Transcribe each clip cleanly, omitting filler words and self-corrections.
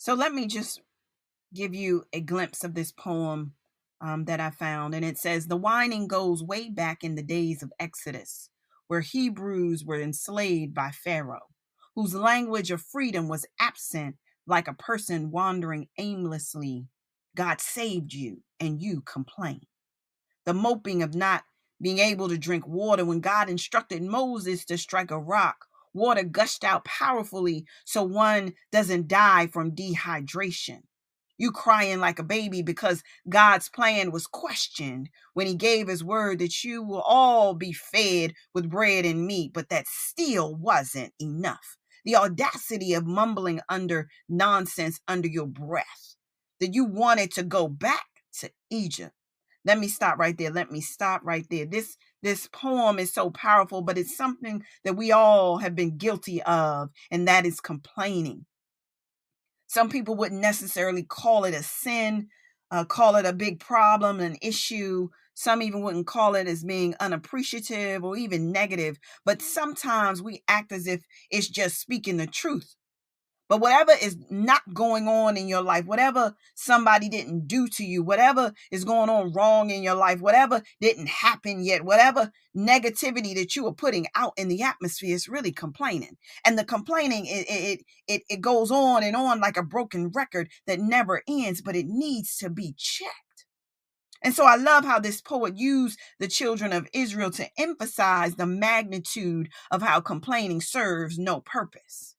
So let me just give you a glimpse of this poem that I found. And it says, the whining goes way back in the days of Exodus, where Hebrews were enslaved by Pharaoh, whose language of freedom was absent like a person wandering aimlessly. God saved you and you complain. The moping of not being able to drink water when God instructed Moses to strike a rock. Water gushed out powerfully so one doesn't die from dehydration. You crying like a baby because God's plan was questioned when he gave his word that you will all be fed with bread and meat, but that still wasn't enough. The audacity of mumbling under nonsense under your breath, that you wanted to go back to Egypt. Let me stop right there. Let me stop right there. This poem is so powerful, but it's something that we all have been guilty of, and that is complaining. Some people wouldn't necessarily call it a sin, call it a big problem, an issue. Some even wouldn't call it as being unappreciative or even negative. But sometimes we act as if it's just speaking the truth. But whatever is not going on in your life, whatever somebody didn't do to you, whatever is going on wrong in your life, whatever didn't happen yet, whatever negativity that you are putting out in the atmosphere is really complaining. And the complaining, it goes on and on like a broken record that never ends, but it needs to be checked. And so I love how this poet used the children of Israel to emphasize the magnitude of how complaining serves no purpose.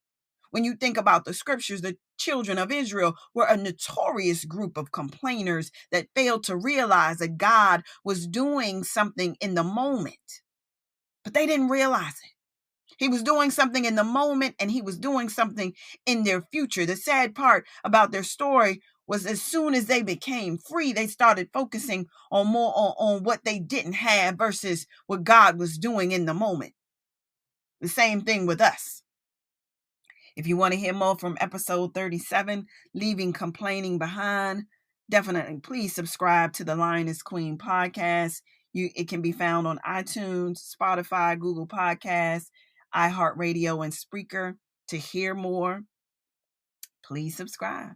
When you think about the scriptures, the children of Israel were a notorious group of complainers that failed to realize that God was doing something in the moment. But they didn't realize it. He was doing something in the moment, and he was doing something in their future. The sad part about their story was as soon as they became free, they started focusing on more on what they didn't have versus what God was doing in the moment. The same thing with us. If you want to hear more from episode 37, Leaving Complaining Behind, definitely please subscribe to the Lioness Queen podcast. It can be found on iTunes, Spotify, Google Podcasts, iHeartRadio, and Spreaker. To hear more, please subscribe.